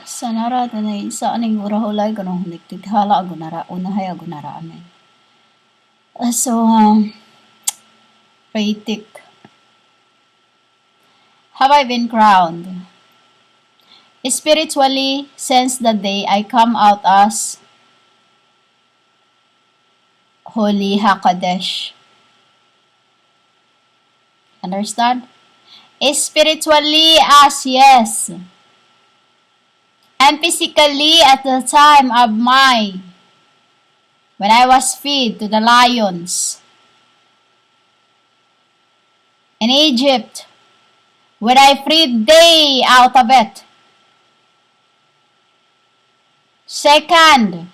Sanara tanay sa aning urahulay ganong nagtighala agunara unahay agunara amen. Paitik. Have I been crowned? Spiritually, since the day I come out as Holy Hakadesh. Understand? Spiritually as yes. And physically at the time of when I was fed to the lions in Egypt, when I freed they out of it. Second,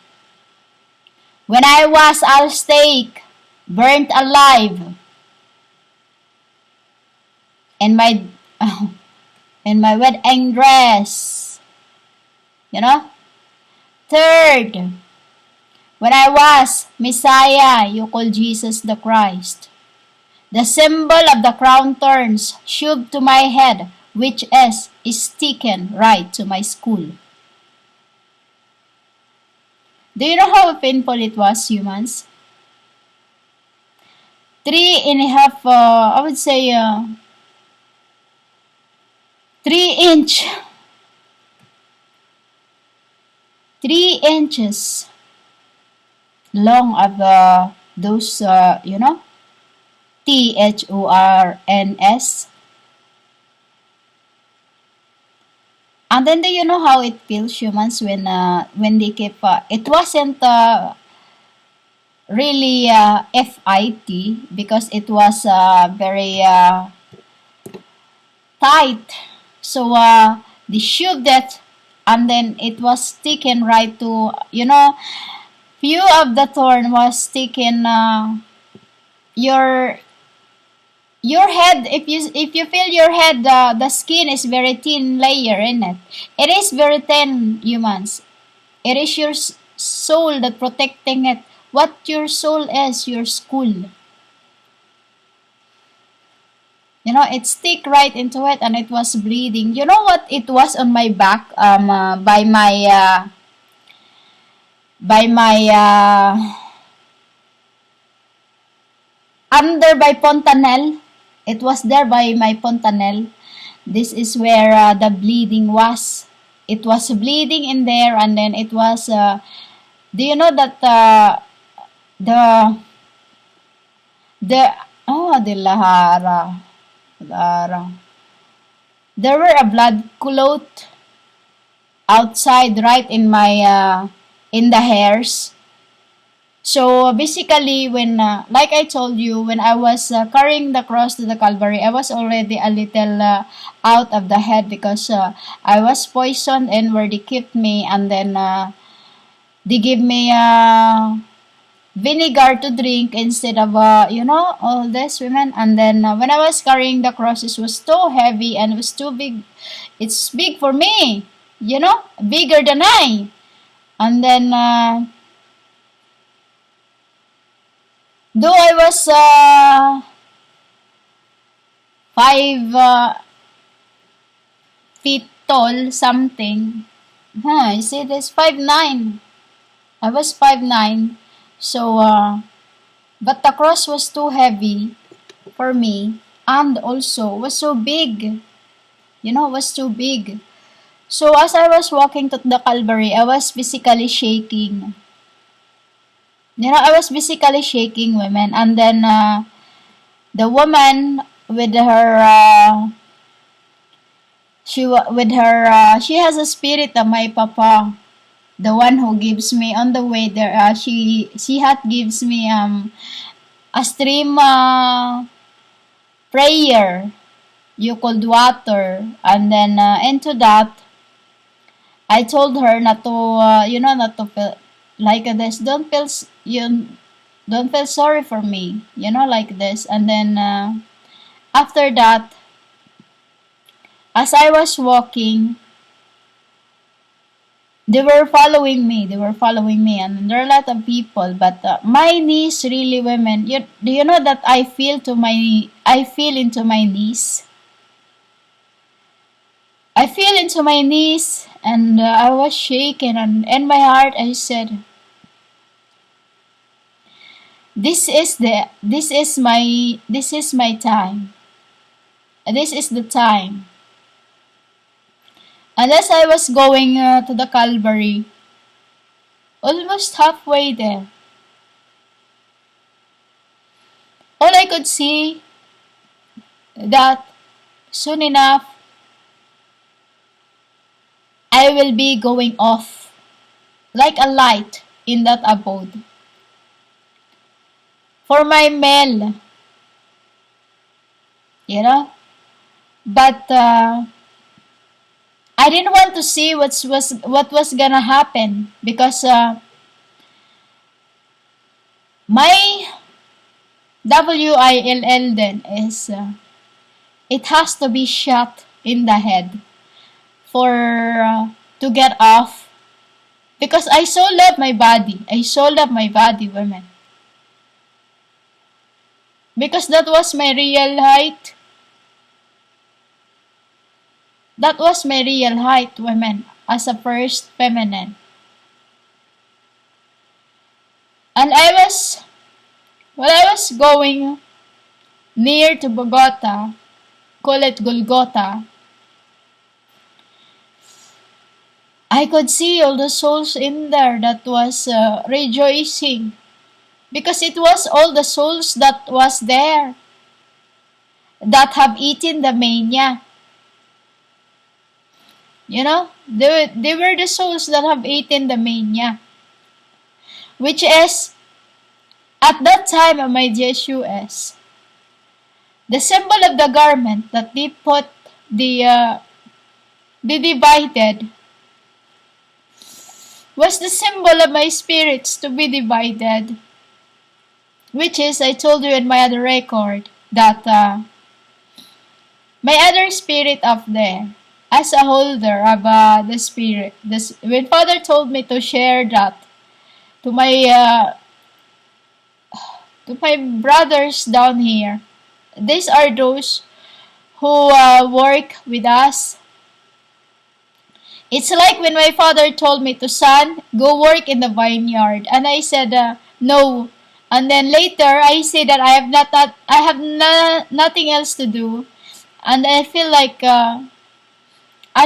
when I was al stake, burnt alive, in my wedding dress. Third, when I was Messiah, you call Jesus the Christ. The symbol of the crown thorns shoved to my head, which is sticking right to my skull. Do you know how painful it was, humans? 3.5, I would say, 3 inches long of those, THORNS. And then do you know how it feels, humans, when they keep, it wasn't really FIT because it was very tight. So they shoved it and then it was sticking right to, few of the thorn was sticking your head. If you feel your head, the skin is very thin layer in it. It is very thin, humans. It is your soul that protecting it. What your soul is, your skull. It stick right into it and it was bleeding. You know what it was on my back? By Fontanelle. It was there by my Fontanelle. This is where the bleeding was. It was bleeding in there, and then it was. Do you know that the Lahara. There were a blood clot outside, right in my in the hairs. So basically, when like I told you, when I was carrying the cross to the Calvary, I was already a little out of the head because I was poisoned and where they kept me, and then they give me vinegar to drink instead of all this, women. And then when I was carrying the cross, it was too heavy and it was too big. It's big for me, bigger than I. And then though I was 5 feet tall something, you see this, 5'9". I was 5'9". So, but the cross was too heavy for me, and also was so big. Was too big. So as I was walking to the Calvary, I was physically shaking. I was physically shaking, women. And then the woman with her, she has a spirit of my papa. The one who gives me on the way there, she had gives me a stream prayer, you cold water, and then into that, I told her not to, not to feel like this. Don't feel sorry for me, like this. And then after that, as I was walking, they were following me, and there are a lot of people, but my knees really, women, do you know that I feel into my knees? I fell into my knees and I was shaken, and in my heart I said, this is my time. This is the time. And as I was going to the Calvary, almost halfway there, all I could see that soon enough I will be going off like a light in that abode. For my male, you know. But I didn't want to see what was gonna happen because my WILL then is it has to be shot in the head for to get off, because I so love my body. I so love my body, women. Because that was my real height. That was my real height, women, as a first feminine. And when I was going near to Bogota, call it Golgotha, I could see all the souls in there that was rejoicing, because it was all the souls that was there that have eaten the mania. You know, they were the souls that have eaten the mania, which is, at that time of my JSUS, the symbol of the garment that they put, they divided, was the symbol of my spirits to be divided, which is, I told you in my other record, that my other spirit up there, as a holder of the spirit, when Father told me to share that to my brothers down here, these are those who work with us. It's like when my father told me to, son, go work in the vineyard, and I said no, and then later I say that I have nothing else to do, and I feel like I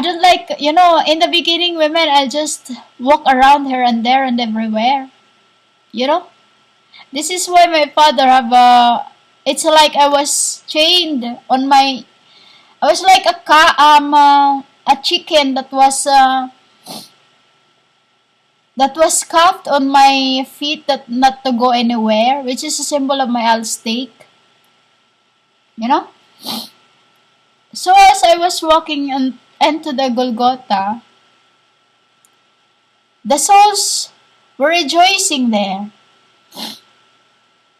don't like, in the beginning, women, I just walk around here and there and everywhere, This is why my father have it's like I was chained on my, I was like a chicken that was cuffed on my feet, that not to go anywhere, which is a symbol of my Al stake, So as I was walking into the Golgotha, the souls were rejoicing there.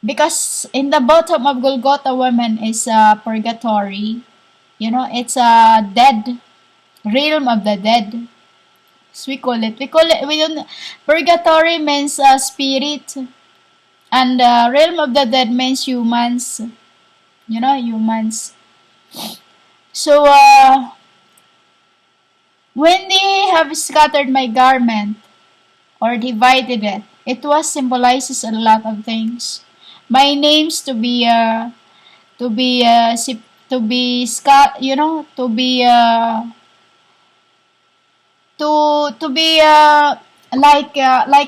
Because in the bottom of Golgotha, women, is purgatory. It's a dead, realm of the dead. So we call it, purgatory means spirit, and realm of the dead means humans. Humans. So, when they have scattered my garment or divided it, it was symbolizes a lot of things. My names to be like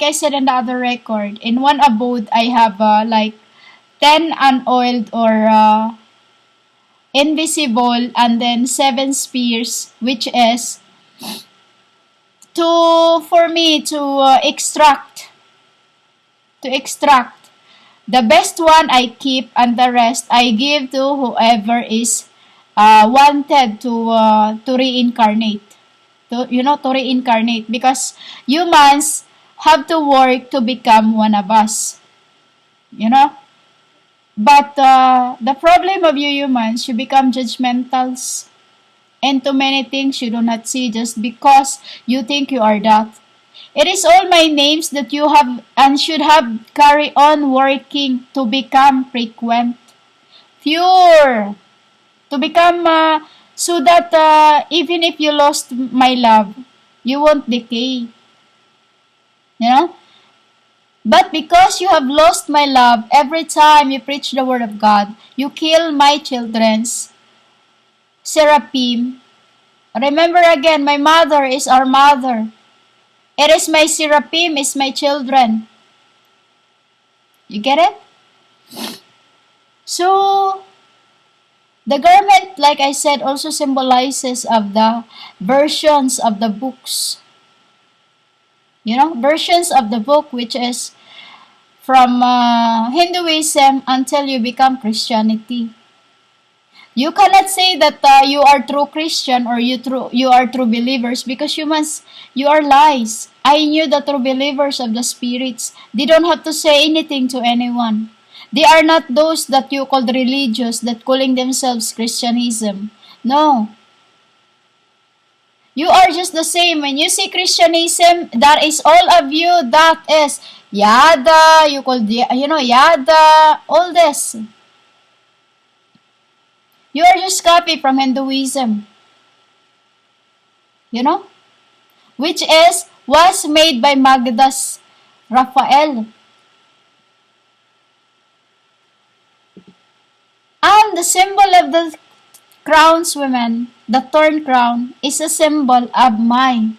I said in the other record, in one abode I have like 10 unoiled or invisible, and then 7 spears, which is for me to extract the best one I keep, and the rest I give to whoever is wanted to reincarnate. To reincarnate, because humans have to work to become one of us. But the problem of you humans, you become judgmentals, and too many things you do not see just because you think you are that. It is all my names that you have and should have carry on working to become frequent, pure, to become so that even if you lost my love, you won't decay. You know? But because you have lost my love, every time you preach the word of God, you kill my children's seraphim. Remember again, my mother is our mother. It is my seraphim, is my children. You get it? So, the garment, like I said, also symbolizes of the versions of the books. You know, versions of the book, which is from Hinduism until you become Christianity. You cannot say that you are true Christian or you are true believers because you are lies. I knew the true believers of the spirits. They don't have to say anything to anyone. They are not those that you called religious that calling themselves Christianism. No. You are just the same. When you see Christianism, that is all of you. That is Yada. You call Yada. All this. You are just copy from Hinduism. You know? Which was made by Magdas Raphael. And the symbol of the crowns women, the thorn crown, is a symbol of my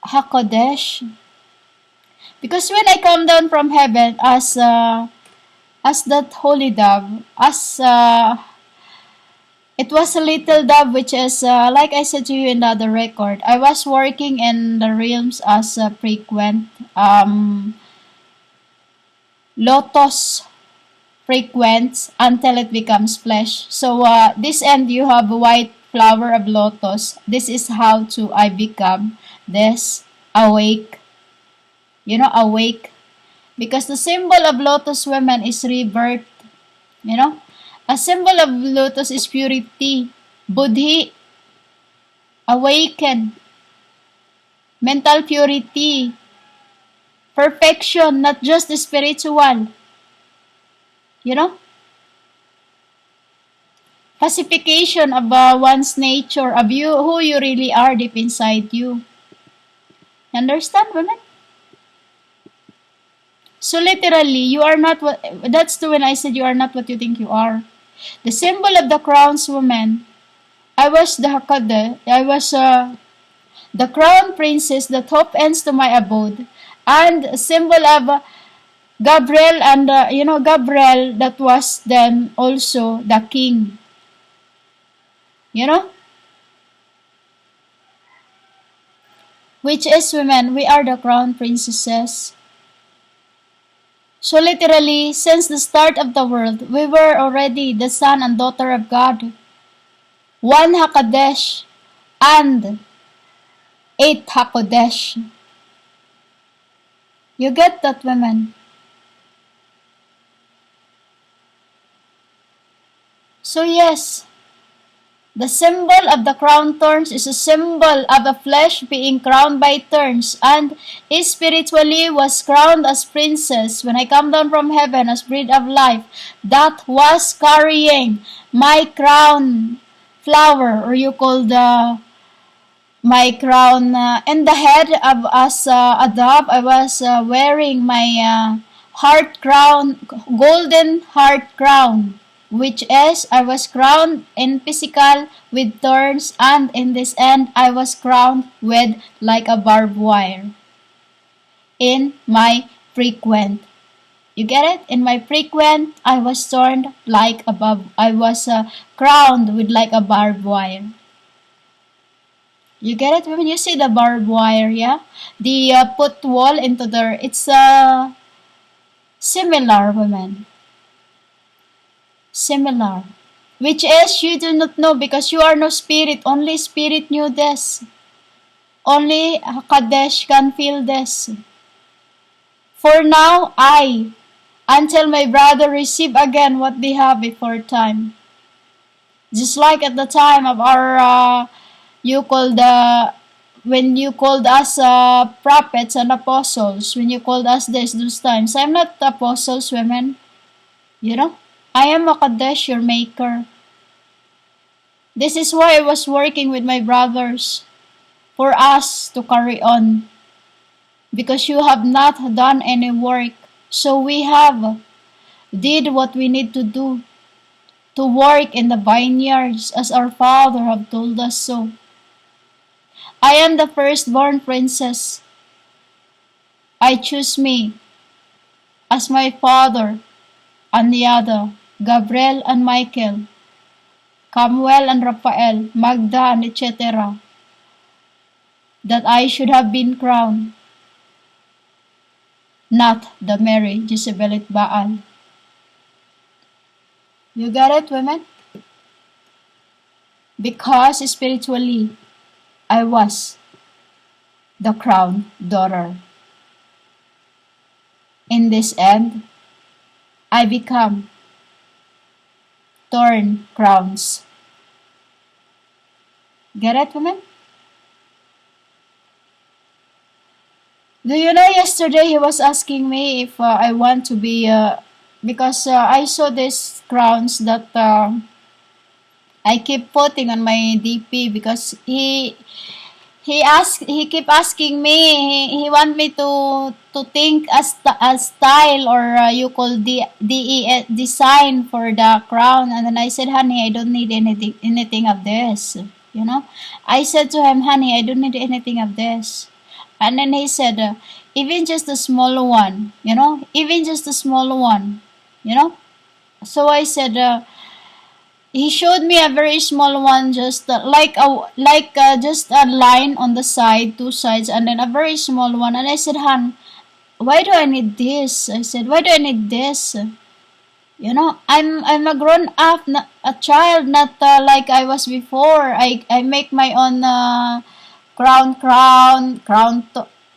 Hakodesh. Because when I come down from heaven as that holy dove, it was a little dove, which is, like I said to you in the other record, I was working in the realms as a frequent, lotus frequents until it becomes flesh. So, this end you have a white flower of lotus. This is how I become this awake. You know, awake. Because the symbol of lotus women is rebirth. You know? A symbol of lotus is purity. BODHI. Awaken. Mental purity. Perfection, not just the spiritual. You know? Pacification of one's nature, of you, who you really are deep inside you. Understand, women? So literally, you are not what, that's the when I said you are not what you think you are. The symbol of the crowns, woman, I was the Hakade, I was the crown princess that hope ends to my abode, and a symbol of Gabriel and, Gabriel that was then also the king. You know? Which is, women, we are the crown princesses. So literally, since the start of the world, we were already the son and daughter of God. One Hakadesh and 8 Hakodesh. You get that, women? So yes, the symbol of the crown thorns is a symbol of a flesh being crowned by thorns, and spiritually was crowned as princess when I come down from heaven as bread of life that was carrying my crown flower, or you call my crown in the head of as a dove. I was wearing my heart crown, golden heart crown, which is I was crowned in physical with thorns, and in this end I was crowned with like a barbed wire in my frequent. You get it? In my frequent, I was torn like I was crowned with like a barbed wire. You get it? When you see the barbed wire, yeah? The put wall into there, it's similar, women. Similar. Which is, you do not know because you are no spirit. Only spirit knew this. Only Kadesh can feel this. For now, until my brother receive again what they have before time. Just like at the time of our, when you called us prophets and apostles, when you called us those times. I'm not apostles, women. You know? I am a Kadesh, your maker. This is why I was working with my brothers for us to carry on. Because you have not done any work. So we have did what we need to do to work in the vineyards as our Father have told us so. I am the firstborn princess. I choose me as my father and the other, Gabriel and Michael, Samuel and Raphael, Magda and etc., that I should have been crowned, not the Mary Jezebelite Baal. You got it, women? Because spiritually, I was the crowned daughter. In this end, I become thorn crowns. Get it, women? Do you know yesterday he was asking me if I want to be, because I saw these crowns that I keep putting on my DP because he keep asking me, he want me to think a style or you call the design for the crown, and then I said, honey, I don't need anything of this, you know. I said to him, honey, I don't need anything of this. And then he said, even just a small one, you know, even just a small one, you know. So I said, he showed me a very small one, just just a line on the side, two sides, and then a very small one. And I said, "Han, why do I need this?" I said, "Why do I need this?" You know, I'm a grown up, not a child, not like I was before. I make my own crown.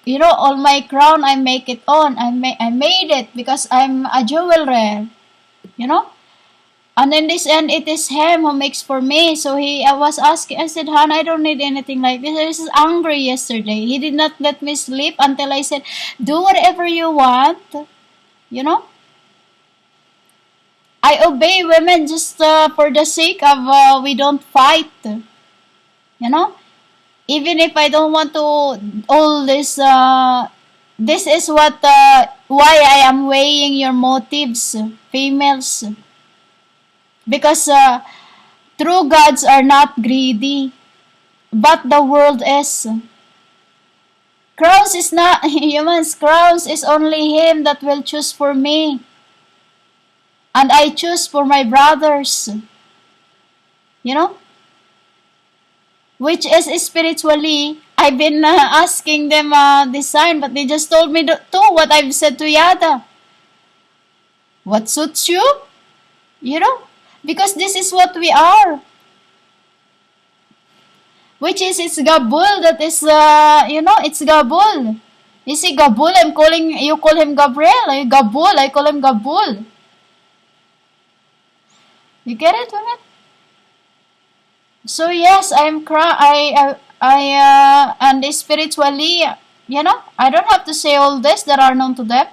You know, all my crown I make it on. I made it because I'm a jeweler. You know. And in this end, it is him who makes for me. So I was asking, I said, Han, I don't need anything like this. I was angry yesterday. He did not let me sleep until I said, do whatever you want. You know? I obey women just for the sake of we don't fight. You know? Even if I don't want to, all this, this is what, why I am weighing your motives, females. Because true gods are not greedy, but the world is. Crowns is not humans. Crowns is only him that will choose for me. And I choose for my brothers. You know? Which is spiritually, I've been asking them design, but they just told me to what I've said to Yada. What suits you? You know? Because this is what we are. Which is, it's Gabul that is, you know, it's Gabul. You see, Gabul, you call him Gabriel. Gabul, I call him Gabul. You get it, women? So yes, and spiritually, you know, I don't have to say all this that are known to them.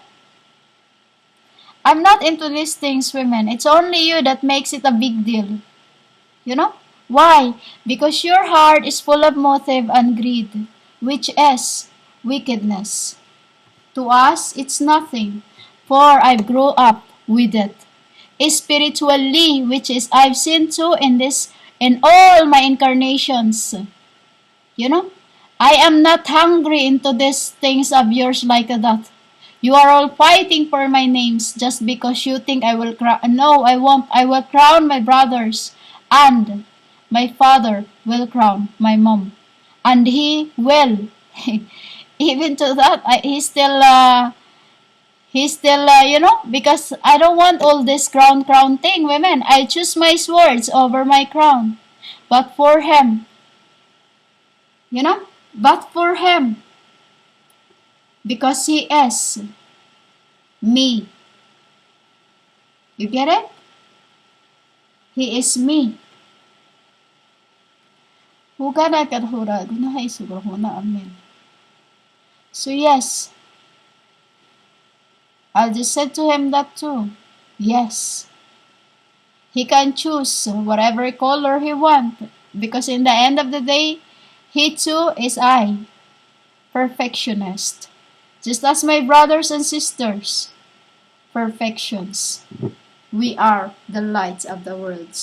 I'm not into these things, women. It's only you that makes it a big deal. You know? Why? Because your heart is full of motive and greed, which is wickedness. To us, it's nothing, for I grew up with it. Spiritually, which is I've seen too in all my incarnations. You know? I am not hungry into these things of yours like that. You are all fighting for my names just because you think I will crown. No, I won't. I will crown my brothers, and my father will crown my mom, and he will. Even to that, he's still, you know, because I don't want all this crown thing, women. I choose my swords over my crown, but for him, you know, but for him. Because he is me. You get it? He is me. Hugana kadhura, gunahay sugrahuna, amen. So yes, I just said to him that too. Yes. He can choose whatever color he wants. Because in the end of the day, he too is I, perfectionist. Just as my brothers and sisters, perfections. We are the lights of the world.